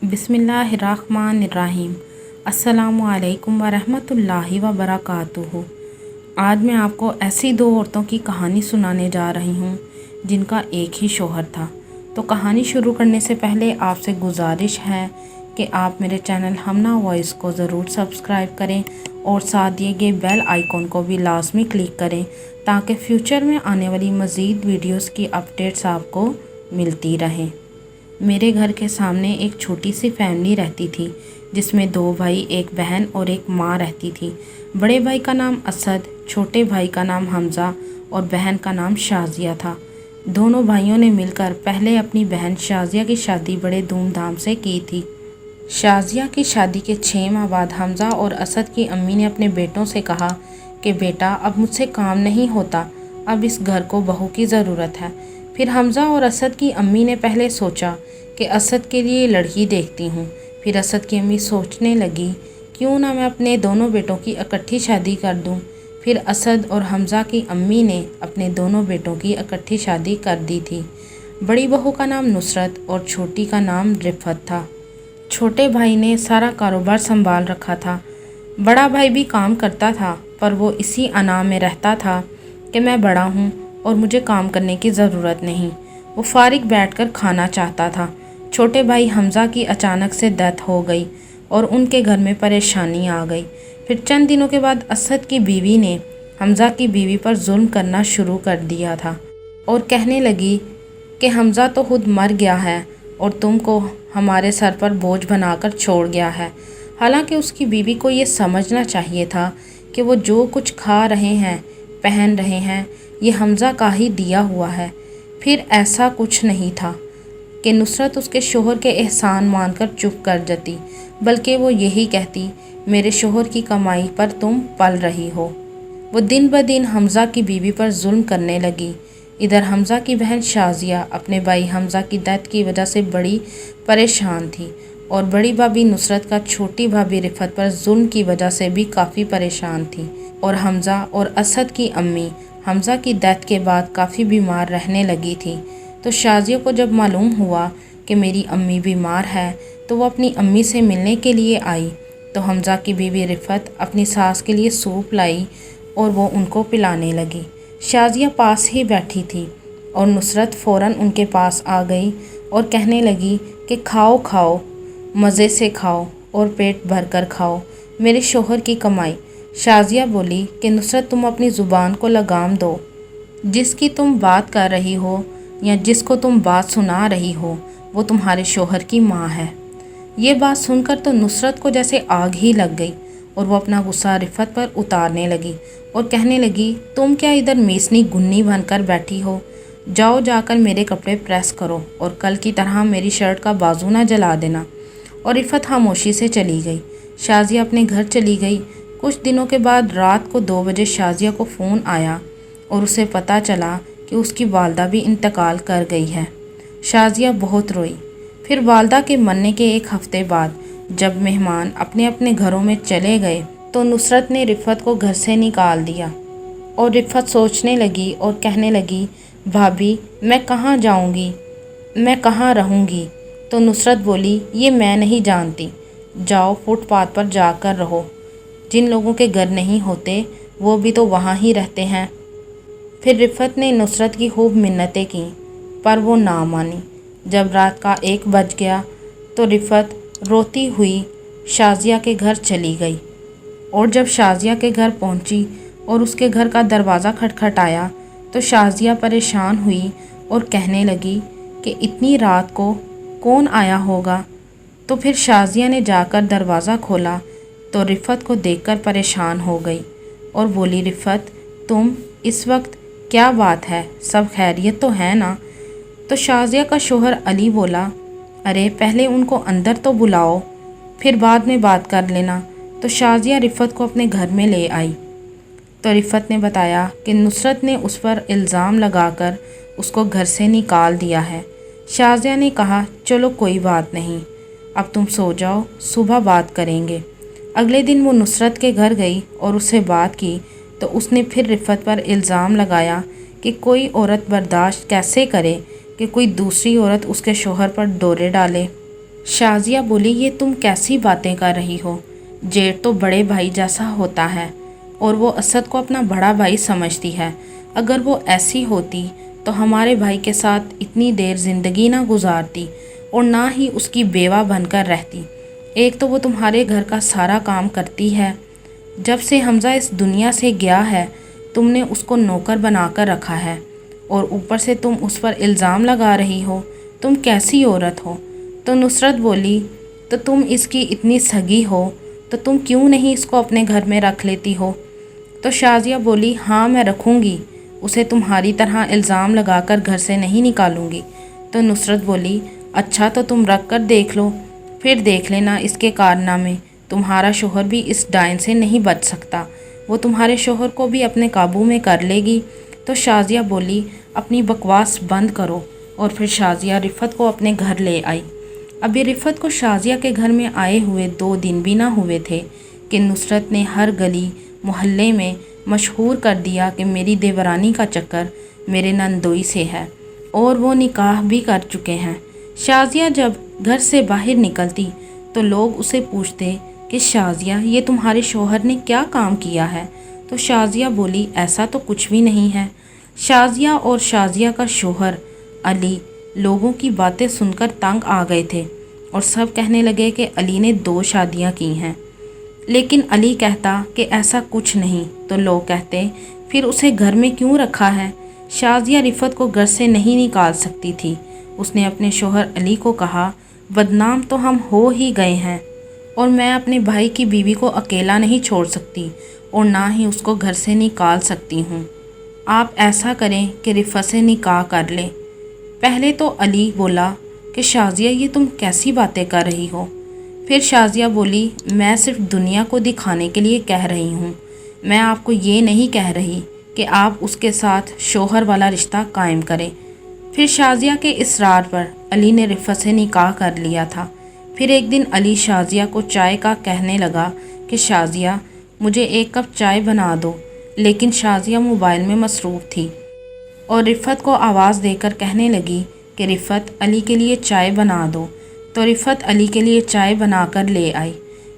बिस्मिल्लाहिर्रहमानिर्रहीम। अस्सलामुअलैकुम वरहमतुल्लाहि वबरकातुहू। आज मैं आपको ऐसी दो औरतों की कहानी सुनाने जा रही हूँ जिनका एक ही शौहर था। तो कहानी शुरू करने से पहले आपसे गुजारिश है कि आप मेरे चैनल हमना वॉइस को ज़रूर सब्सक्राइब करें और साथ दिए गए बेल आइकॉन को भी लाजमी क्लिक करें ताकि फ्यूचर में आने वाली मज़ीद वीडियोस की अपडेट्स आपको मिलती रहें। मेरे घर के सामने एक छोटी सी फैमिली रहती थी जिसमें दो भाई, एक बहन और एक माँ रहती थी। बड़े भाई का नाम असद, छोटे भाई का नाम हमज़ा और बहन का नाम शाज़िया था। दोनों भाइयों ने मिलकर पहले अपनी बहन शाज़िया की शादी बड़े धूमधाम से की थी। शाज़िया की शादी के 6 माह बाद हमज़ा और असद की अम्मी ने अपने बेटों से कहा कि बेटा, अब मुझसे काम नहीं होता, अब इस घर को बहू की ज़रूरत है। फिर हमज़ा और असद की अम्मी ने पहले सोचा कि असद के लिए लड़की देखती हूँ। फिर असद की अम्मी सोचने लगी क्यों ना मैं अपने दोनों बेटों की इकट्ठी शादी कर दूँ। फिर असद और हमज़ा की अम्मी ने अपने दोनों बेटों की इकट्ठी शादी कर दी थी। बड़ी बहू का नाम नुसरत और छोटी का नाम रिफ़त था। छोटे भाई ने सारा कारोबार संभाल रखा था। बड़ा भाई भी काम करता था पर वो इसी अना में रहता था कि मैं बड़ा हूँ और मुझे काम करने की ज़रूरत नहीं। वो फारिग बैठकर खाना चाहता था। छोटे भाई हमज़ा की अचानक से डेथ हो गई और उनके घर में परेशानी आ गई। फिर चंद दिनों के बाद असद की बीवी ने हमज़ा की बीवी पर जुल्म करना शुरू कर दिया था और कहने लगी कि हमज़ा तो खुद मर गया है और तुमको हमारे सर पर बोझ बनाकर छोड़ गया है। हालांकि उसकी बीवी को ये समझना चाहिए था कि वो जो कुछ खा रहे हैं, पहन रहे हैं, ये हमज़ा का ही दिया हुआ है। फिर ऐसा कुछ नहीं था कि नुसरत उसके शोहर के एहसान मानकर चुप कर जाती, बल्कि वो यही कहती, मेरे शोहर की कमाई पर तुम पल रही हो। वो दिन ब दिन हमज़ा की बीवी पर जुल्म करने लगी। इधर हमज़ा की बहन शाज़िया अपने भाई हमज़ा की डेथ की वजह से बड़ी परेशान थी और बड़ी भाभी नुसरत का छोटी भाभी रिफ़त पर जुल्म की वजह से भी काफ़ी परेशान थी। और हमज़ा और असद की अम्मी हमज़ा की डेथ के बाद काफ़ी बीमार रहने लगी थी। तो शाज़िया को जब मालूम हुआ कि मेरी अम्मी बीमार है तो वो अपनी अम्मी से मिलने के लिए आई। तो हमज़ा की बीवी रिफ़त अपनी सास के लिए सूप लाई और वो उनको पिलाने लगी। शाज़िया पास ही बैठी थी और नुसरत फ़ौरन उनके पास आ गई और कहने लगी कि खाओ खाओ, मज़े से खाओ और पेट भर कर खाओ, मेरे शोहर की कमाई। शाज़िया बोली कि नुसरत, तुम अपनी ज़ुबान को लगाम दो। जिसकी तुम बात कर रही हो या जिसको तुम बात सुना रही हो वो तुम्हारे शोहर की माँ है। ये बात सुनकर तो नुसरत को जैसे आग ही लग गई और वो अपना गुस्सा रिफ़त पर उतारने लगी और कहने लगी, तुम क्या इधर मेसनी गुन्नी बनकर बैठी हो? जाओ जाकर मेरे कपड़े प्रेस करो और कल की तरह मेरी शर्ट का बाजू ना जला देना। और रिफ़त खामोशी से चली गई। शाज़िया अपने घर चली गई। कुछ दिनों के बाद रात को 2 बजे शाज़िया को फ़ोन आया और उसे पता चला कि उसकी वालदा भी इंतकाल कर गई है। शाज़िया बहुत रोई। फिर वालदा के मरने के 1 हफ़्ते बाद जब मेहमान अपने अपने घरों में चले गए तो नुसरत ने रिफ़त को घर से निकाल दिया और रिफ़त सोचने लगी और कहने लगी, भाभी, मैं कहाँ जाऊँगी, मैं कहाँ रहूँगी? तो नुसरत बोली, ये मैं नहीं जानती, जाओ फुटपाथ पर जाकर रहो। जिन लोगों के घर नहीं होते वो भी तो वहाँ ही रहते हैं। फिर रिफ़त ने नुसरत की खूब मिन्नतें की पर वो ना मानी। जब रात का 1 बज गया तो रिफ़त रोती हुई शाज़िया के घर चली गई। और जब शाज़िया के घर पहुंची और उसके घर का दरवाज़ा खटखटाया तो शाज़िया परेशान हुई और कहने लगी कि इतनी रात को कौन आया होगा। तो फिर शाज़िया ने जाकर दरवाज़ा खोला तो रिफ़त को देखकर परेशान हो गई और बोली, रिफ़त, तुम इस वक्त क्या बात है, सब खैरियत तो है ना? तो शाज़िया का शोहर अली बोला, अरे पहले उनको अंदर तो बुलाओ, फिर बाद में बात कर लेना। तो शाज़िया रिफ़त को अपने घर में ले आई। तो रिफ़त ने बताया कि नुसरत ने उस पर इल्ज़ाम लगाकर उसको घर से निकाल दिया है। शाज़िया ने कहा, चलो कोई बात नहीं, अब तुम सो जाओ, सुबह बात करेंगे। अगले दिन वो नुसरत के घर गई और उससे बात की तो उसने फिर रिफ़त पर इल्ज़ाम लगाया कि कोई औरत बर्दाश्त कैसे करे कि कोई दूसरी औरत उसके शोहर पर डोरे डाले। शाजिया बोली, ये तुम कैसी बातें कर रही हो? जेठ तो बड़े भाई जैसा होता है और वो असद को अपना बड़ा भाई समझती है। अगर वो ऐसी होती तो हमारे भाई के साथ इतनी देर ज़िंदगी ना गुजारती और ना ही उसकी बेवा बनकर रहती। एक तो वो तुम्हारे घर का सारा काम करती है। जब से हमज़ा इस दुनिया से गया है तुमने उसको नौकर बनाकर रखा है और ऊपर से तुम उस पर इल्ज़ाम लगा रही हो। तुम कैसी औरत हो? तो नुसरत बोली, तो तुम इसकी इतनी सगी हो तो तुम क्यों नहीं इसको अपने घर में रख लेती हो? तो शाजिया बोली, हाँ मैं रखूँगी, उसे तुम्हारी तरह इल्ज़ाम लगाकर घर से नहीं निकालूंगी। तो नुसरत बोली, अच्छा तो तुम रख कर देख लो, फिर देख लेना इसके कारनामे। तुम्हारा शोहर भी इस डायन से नहीं बच सकता, वो तुम्हारे शोहर को भी अपने काबू में कर लेगी। तो शाजिया बोली, अपनी बकवास बंद करो। और फिर शाजिया रिफ़त को अपने घर ले आई। अभी रिफ़त को शाजिया के घर में आए हुए 2 दिन भी ना हुए थे कि नुसरत ने हर गली मोहल्ले में मशहूर कर दिया कि मेरी देवरानी का चक्कर मेरे नंदोई से है और वो निकाह भी कर चुके हैं। शाजिया जब घर से बाहर निकलती तो लोग उसे पूछते कि शाजिया, ये तुम्हारे शोहर ने क्या काम किया है? तो शाजिया बोली, ऐसा तो कुछ भी नहीं है। शाजिया और शाजिया का शोहर अली लोगों की बातें सुनकर तंग आ गए थे और सब कहने लगे कि अली ने 2 शादियां की हैं। लेकिन अली कहता कि ऐसा कुछ नहीं। तो लोग कहते, फिर उसे घर में क्यों रखा है? शाजिया रिफ़त को घर से नहीं निकाल सकती थी। उसने अपने शोहर अली को कहा, बदनाम तो हम हो ही गए हैं और मैं अपने भाई की बीवी को अकेला नहीं छोड़ सकती और ना ही उसको घर से निकाल सकती हूँ। आप ऐसा करें कि रिफ़त से निकाह कर लें। पहले तो अली बोला कि शाजिया, ये तुम कैसी बातें कर रही हो? फिर शाजिया बोली, मैं सिर्फ दुनिया को दिखाने के लिए कह रही हूँ, मैं आपको ये नहीं कह रही कि आप उसके साथ शोहर वाला रिश्ता कायम करें। फिर शाजिया के इसरार पर अली ने रिफ़त से निकाह कर लिया था। फिर एक दिन अली शाजिया को चाय का कहने लगा कि शाजिया, मुझे 1 कप चाय बना दो। लेकिन शाजिया मोबाइल में मसरूफ़ थी और रिफ़त को आवाज़ देकर कहने लगी कि रिफ़त, अली के लिए चाय बना दो। तो रिफ़त अली के लिए चाय बनाकर ले आई।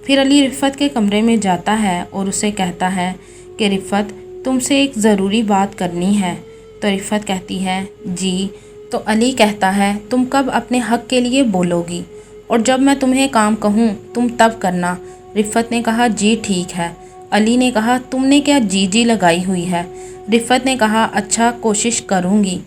फिर अली रिफ़त के कमरे में जाता है और उसे कहता है कि रिफ़त, तुमसे एक ज़रूरी बात करनी है। तो रिफ़त कहती है, जी। तो अली कहता है, तुम कब अपने हक़ के लिए बोलोगी और जब मैं तुम्हें काम कहूँ तुम तब करना। रिफ़त ने कहा, जी ठीक है। अली ने कहा, तुमने क्या जी जी लगाई हुई है? रिफ़त ने कहा, अच्छा कोशिश करूँगी।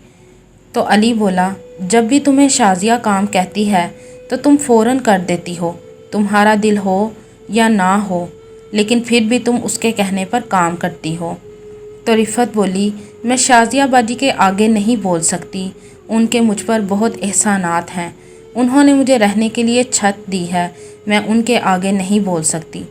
तो अली बोला, जब भी तुम्हें शाजिया काम कहती है तो तुम फ़ौरन कर देती हो, तुम्हारा दिल हो या ना हो, लेकिन फिर भी तुम उसके कहने पर काम करती हो। तो रिफ़त बोली, मैं शाजिया बाजी के आगे नहीं बोल सकती, उनके मुझ पर बहुत एहसानात हैं, उन्होंने मुझे रहने के लिए छत दी है, मैं उनके आगे नहीं बोल सकती।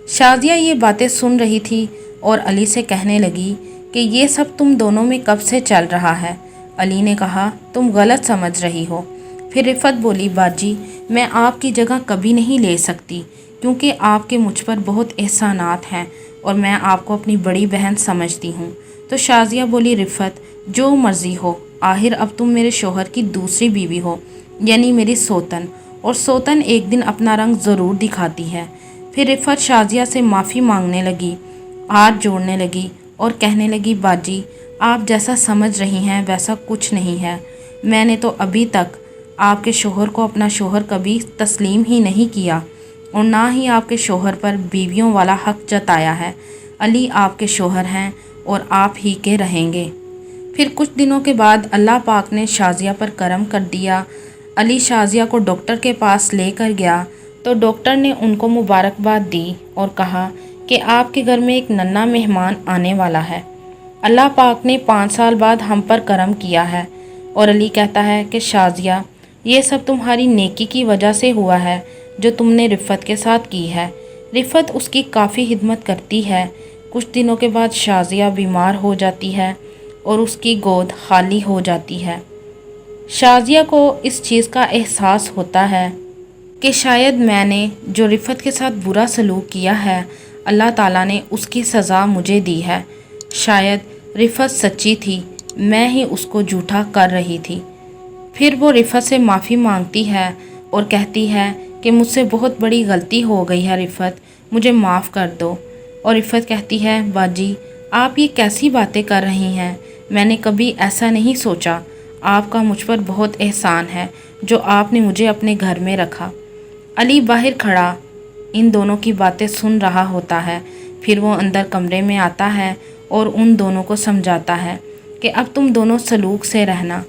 शाजिया ये बातें सुन रही थी और अली से कहने लगी कि ये सब तुम दोनों में कब से चल रहा है? अली ने कहा, तुम गलत समझ रही हो। फिर रिफ़त बोली, बाजी, मैं आपकी जगह कभी नहीं ले सकती क्योंकि आपके मुझ पर बहुत एहसानात हैं और मैं आपको अपनी बड़ी बहन समझती हूँ। तो शाजिया बोली, रिफ़त, जो मर्ज़ी हो, आखिर अब तुम मेरे शोहर की दूसरी बीवी हो, यानी मेरी सोतन, और सोतन एक दिन अपना रंग ज़रूर दिखाती है। फिर रिफ़त शाजिया से माफ़ी मांगने लगी, हाथ जोड़ने लगी और कहने लगी, बाजी, आप जैसा समझ रही हैं वैसा कुछ नहीं है। मैंने तो अभी तक आपके शोहर को अपना शोहर कभी तस्लीम ही नहीं किया और ना ही आपके शोहर पर बीवियों वाला हक़ जताया है। अली आपके शोहर हैं और आप ही के रहेंगे। फिर कुछ दिनों के बाद अल्लाह पाक ने शाजिया पर करम कर दिया। अली शाजिया को डॉक्टर के पास लेकर गया तो डॉक्टर ने उनको मुबारकबाद दी और कहा कि आपके घर में एक नन्हा मेहमान आने वाला है। अल्लाह पाक ने 5 साल बाद हम पर करम किया है। और अली कहता है कि शाजिया, ये सब तुम्हारी नेकी की वजह से हुआ है जो तुमने रिफ़त के साथ की है। रिफ़त उसकी काफ़ी खिदमत करती है। कुछ दिनों के बाद शाजिया बीमार हो जाती है और उसकी गोद खाली हो जाती है। शाजिया को इस चीज़ का एहसास होता है कि शायद मैंने जो रिफ़त के साथ बुरा सलूक किया है, अल्लाह ताला ने उसकी सज़ा मुझे दी है। शायद रिफ़त सच्ची थी, मैं ही उसको झूठा कर रही थी। फिर वो रिफ़त से माफ़ी मांगती है اور کہتی ہے کہ مجھ سے بہت بڑی غلطی ہو گئی ہے رفت، مجھے معاف کر دو۔ اور رفت کہتی ہے باجی آپ یہ کیسی باتیں کر رہی ہیں، میں نے کبھی ایسا نہیں سوچا، آپ کا مجھ پر بہت احسان ہے جو آپ نے مجھے اپنے گھر میں رکھا۔ علی باہر کھڑا ان دونوں کی باتیں سن رہا ہوتا ہے، پھر وہ اندر کمرے میں آتا ہے اور ان دونوں کو سمجھاتا ہے کہ اب تم دونوں سلوک سے رہنا۔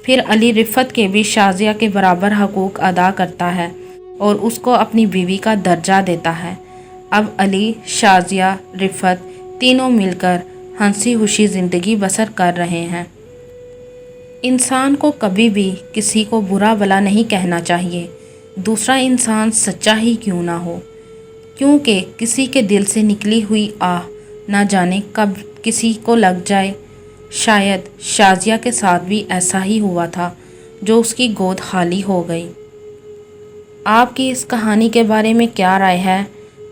پھر علی رفت کے بھی شازیہ کے برابر حقوق ادا کرتا ہے اور اس کو اپنی بیوی کا درجہ دیتا ہے۔ اب علی، شازیہ، رفت تینوں مل کر ہنسی خوشی زندگی بسر کر رہے ہیں۔ انسان کو کبھی بھی کسی کو برا بھلا نہیں کہنا چاہیے، دوسرا انسان سچا ہی کیوں نہ ہو، کیونکہ کسی کے دل سے نکلی ہوئی آہ نہ جانے کب کسی کو لگ جائے۔ شاید شازیہ کے ساتھ بھی ایسا ہی ہوا تھا جو اس کی گود خالی ہو گئی۔ آپ کی اس کہانی کے بارے میں کیا رائے ہے،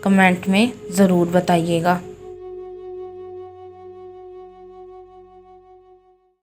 کمنٹ میں ضرور بتائیے گا۔